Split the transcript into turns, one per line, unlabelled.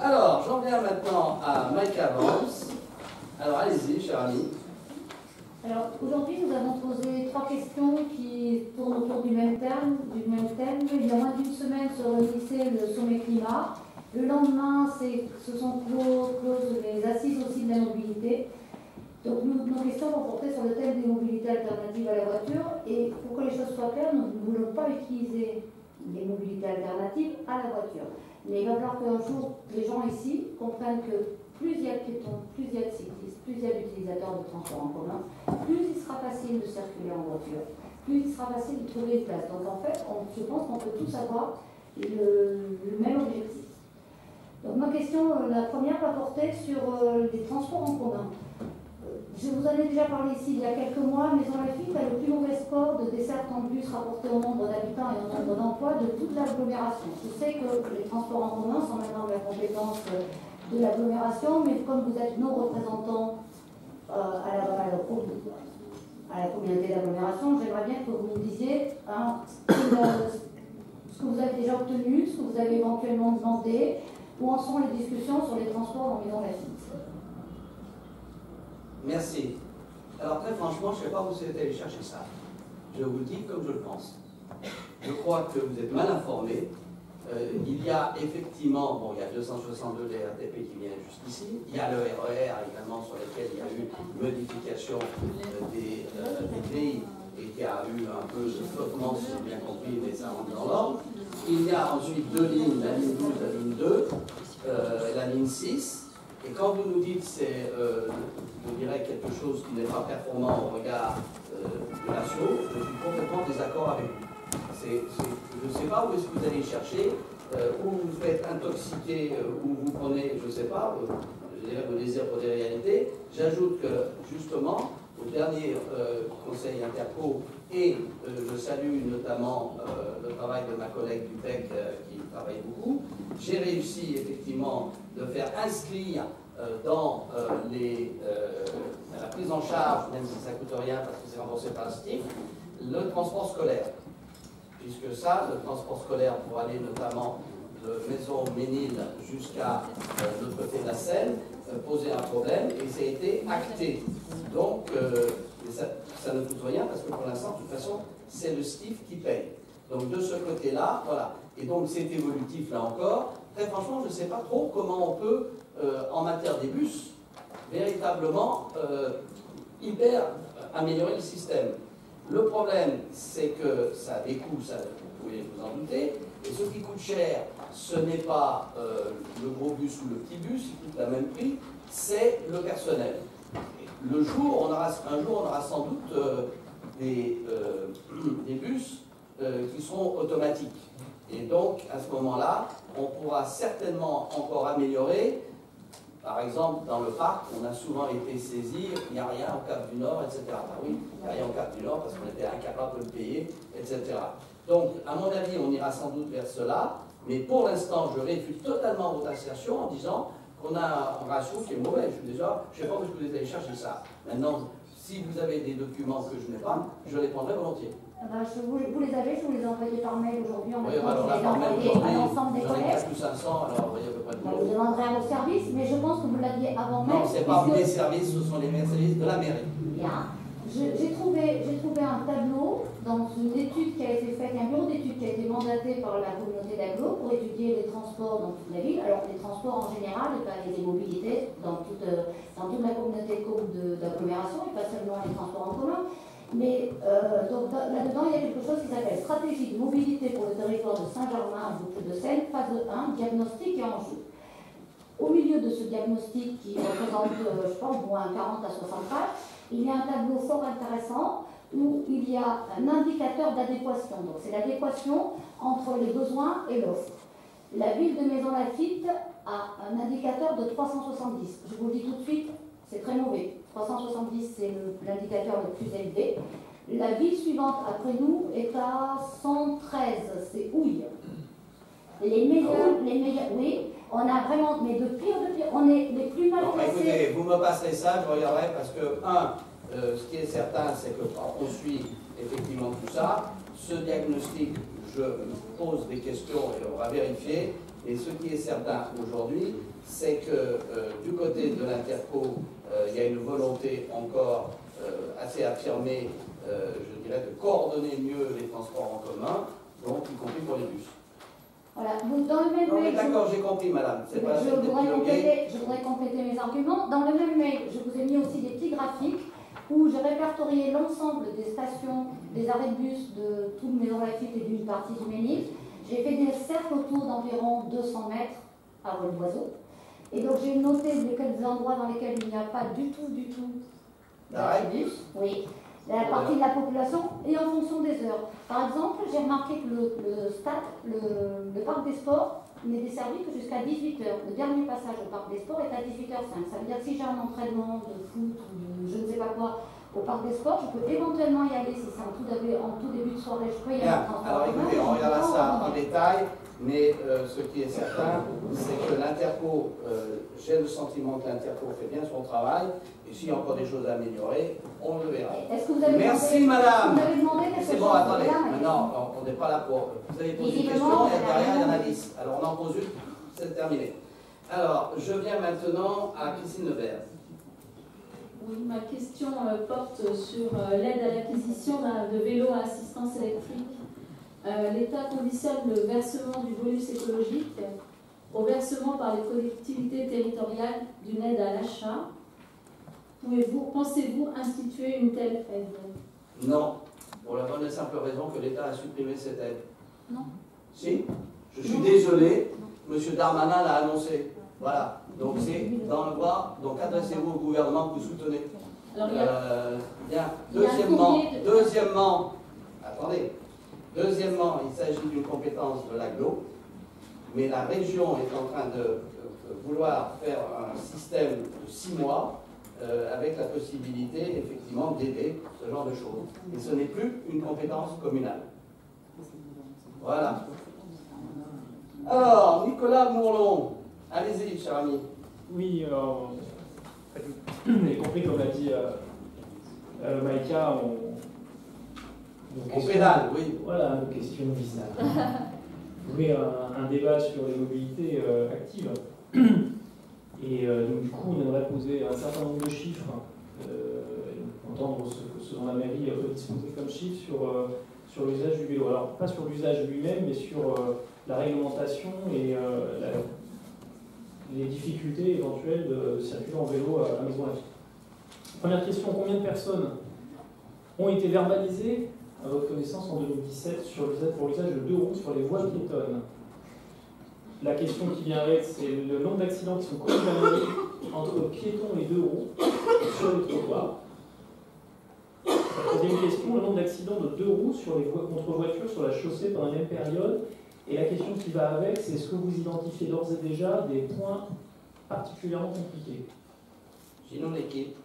Alors, j'en viens maintenant à Mike Vance. Alors, allez-y, cher ami.
Alors, aujourd'hui, nous avons posé 3 questions qui tournent autour du même thème. Il y a moins d'une semaine se réunissait le sommet climat. Le lendemain, ce sont closes les assises aussi de la mobilité. Donc, nos questions vont porter sur le thème des mobilités alternatives à la voiture. Et pour que les choses soient claires, nous ne voulons pas utiliser les mobilités alternatives à la voiture. Mais il va falloir qu'un jour, les gens ici comprennent que plus il y a de piétons, plus il y a de cyclistes, plus il y a d'utilisateurs de transport en commun, plus il sera facile de circuler en voiture, plus il sera facile de trouver une place. Donc en fait, je pense qu'on peut tous avoir le même objectif. Donc ma question, la première, va porter sur les transports en commun. Je vous en ai déjà parlé ici il y a quelques mois. Maisons-Laffitte a le plus mauvais score de desserte en bus rapporté au nombre d'habitants et au nombre d'emplois de toute l'agglomération. Je sais que les transports en commun sont maintenant la compétence de l'agglomération, mais comme vous êtes nos représentants à la communauté d'agglomération, j'aimerais bien que vous nous disiez ce que vous avez déjà obtenu, ce que vous avez éventuellement demandé, où en sont les discussions sur les transports dans Maisons-Laffitte.
Merci. Alors, très franchement, je ne sais pas où vous êtes allé chercher ça. Je vous le dis comme je le pense. Je crois que vous êtes mal informés. Il y a effectivement, bon, il y a 262 des RTP qui viennent jusqu'ici. Il y a le RER également sur lequel il y a eu une modification des grilles et qui a eu un peu de flottement, si j'ai bien compris, mais ça rentre dans l'ordre. Il y a ensuite 2 lignes, la ligne 12, la ligne 2, la ligne 6. Et quand vous nous dites c'est, je dirais, quelque chose qui n'est pas performant au regard de la chose, je suis complètement en désaccord avec vous. Je ne sais pas où est-ce que vous allez chercher, où vous faites intoxiquer, où vous prenez, je ne sais pas, je dirais vos désirs pour des réalités. J'ajoute que, justement, au dernier conseil interco, et je salue notamment le travail de ma collègue du PEC qui travaille beaucoup, j'ai réussi effectivement de faire inscrire dans la prise en charge, même si ça ne coûte rien parce que c'est remboursé par le STIF, le transport scolaire. Puisque ça, le transport scolaire pour aller notamment de Maison-Ménil jusqu'à l'autre côté de la Seine, posait un problème et ça a été acté. Donc, ça ne coûte rien parce que pour l'instant, de toute façon, c'est le STIF qui paye. Donc, de ce côté-là, voilà. Et donc, c'est évolutif là encore. Très franchement, je ne sais pas trop comment on peut, en matière des bus, véritablement hyper améliorer le système. Le problème, c'est que ça a des coûts, ça, vous pouvez vous en douter, et ce qui coûte cher, ce n'est pas le gros bus ou le petit bus, il coûte le même prix, c'est le personnel. Un jour, on aura sans doute des bus qui seront automatiques. Et donc, à ce moment-là, on pourra certainement encore améliorer. Par exemple, dans le parc, on a souvent été saisi, il n'y a rien au Cap du Nord, etc. Ben oui, il n'y a rien au Cap du Nord parce qu'on était incapable de le payer, etc. Donc, à mon avis, on ira sans doute vers cela, mais pour l'instant, je réfute totalement votre assertion en disant qu'on a un ratio qui est mauvais. Je ne sais pas où est-ce que vous êtes allé chercher ça. Maintenant, si vous avez des documents que je n'ai pas, je les prendrai volontiers.
Vous les avez, je vous les ai envoyés par mail aujourd'hui. En
oui,
même temps, je les ai envoyés à l'ensemble des collègues.
J'en ai 500, alors vous voyez à peu près.
Vous demanderez à vos services, mais je pense que vous l'aviez avant même.
Non, ce n'est pas mes services, ce sont les services de la mairie.
Bien. J'ai trouvé un tableau dans une étude qui a été faite, un bureau d'études qui a été mandaté par la communauté d'agglo pour étudier les transports dans toute la ville. Alors, les transports en général, et pas les mobilités dans toute la communauté d'agglomération, et pas seulement les transports en commun. Mais donc là-dedans, il y a quelque chose qui s'appelle stratégie de mobilité pour le territoire de Saint-Germain, boucle de Seine, phase 1, diagnostic et enjeux. Au milieu de ce diagnostic qui représente, je pense, moins 40 à 60 pages, il y a un tableau fort intéressant où il y a un indicateur d'adéquation. Donc c'est l'adéquation entre les besoins et l'offre. La ville de Maisons-Laffitte a un indicateur de 370. Je vous le dis tout de suite, c'est très mauvais. 370, c'est l'indicateur le plus élevé. La ville suivante après nous est à 113, c'est Houille. Les meilleurs, oui, on a vraiment, mais de pire, on est les plus mal classés.
Écoutez, vous me passerez ça, je regarderai, parce que, ce qui est certain, c'est qu'on suit effectivement tout ça. Ce diagnostic, je pose des questions et on va vérifier. Mais ce qui est certain aujourd'hui, c'est que du côté de l'Interco, il y a une volonté encore assez affirmée, je dirais, de coordonner mieux les transports en commun, donc y compris pour les bus.
Voilà, donc dans le même
Non, mais
mail,
d'accord, j'ai compris, madame. C'est pas
je voudrais compléter mes arguments. Dans le même mail, je vous ai mis aussi des petits graphiques où j'ai répertorié l'ensemble des stations, des arrêts de bus de toute Maison Lafitte et d'une partie du Ménil. J'ai fait des cercles autour d'environ 200 mètres à vol d'oiseau. Et donc j'ai noté quelques endroits dans lesquels il n'y a pas du tout d'arrêt de bus. Oui. La partie de la population et en fonction des heures. Par exemple, j'ai remarqué que le parc des sports n'est desservi que jusqu'à 18h. Le dernier passage au parc des sports est à 18h05. Ça veut dire que si j'ai un entraînement de foot ou de je ne sais pas quoi au parc des sports, je peux éventuellement y aller si c'est en tout début de soirée. Je peux y aller.
Alors écoutez, on regardera ça en détail, mais ce qui est certain, c'est que l'Interco, j'ai le sentiment que l'Interco fait bien son travail, et s'il y a encore des choses à améliorer, on le verra.
Est-ce que vous avez
Merci
demandé,
madame.
Vous avez demandé quelque
C'est
chose
bon, attendez,
là,
maintenant, on n'est pas là pour... Vous avez posé une question, et derrière il y en a 10. Alors on en pose une, c'est terminé. Alors, je viens maintenant à Christine Lebert.
Oui, ma question porte sur l'aide à l'acquisition de vélos à assistance électrique. L'État conditionne le versement du bonus écologique au versement par les collectivités territoriales d'une aide à l'achat. Pensez-vous instituer une telle aide?
Non, pour la bonne et simple raison que l'État a supprimé cette aide.
Non.
Si? Je suis désolé, M. Darmanin l'a annoncé. Voilà, donc c'est dans le droit, donc adressez-vous au gouvernement que vous soutenez.
Alors,
bien. Deuxièmement, il s'agit d'une compétence de l'AGLO, mais la région est en train de vouloir faire un système de 6 mois avec la possibilité effectivement d'aider ce genre de choses. Et ce n'est plus une compétence communale. Voilà. Alors, Nicolas Mourlon, allez-y, cher ami.
Oui, alors, vous avez compris, comme l'a dit Maïka,
on pédale, oui.
Voilà, nos questions visent à ouvrir un débat sur les mobilités actives. Et donc, du coup, on aimerait poser un certain nombre de chiffres, entendre ce dont la mairie peut disposer comme chiffres sur l'usage du vélo. Alors, pas sur l'usage lui-même, mais sur la réglementation et les difficultés éventuelles de circuler en vélo à Maison Lafitte. Première question, combien de personnes ont été verbalisées à votre connaissance en 2017 pour l'usage de 2 roues sur les voies piétonnes? La question qui vient avec, c'est le nombre d'accidents qui sont connus à la mairie entre piétons et 2 roues sur les trottoirs. La deuxième question, le nombre d'accidents de 2 roues sur les contre voitures sur la chaussée pendant la même période. Et la question qui va avec, c'est est-ce que vous identifiez d'ores et déjà des points particulièrement compliqués?
J'ai une équipe.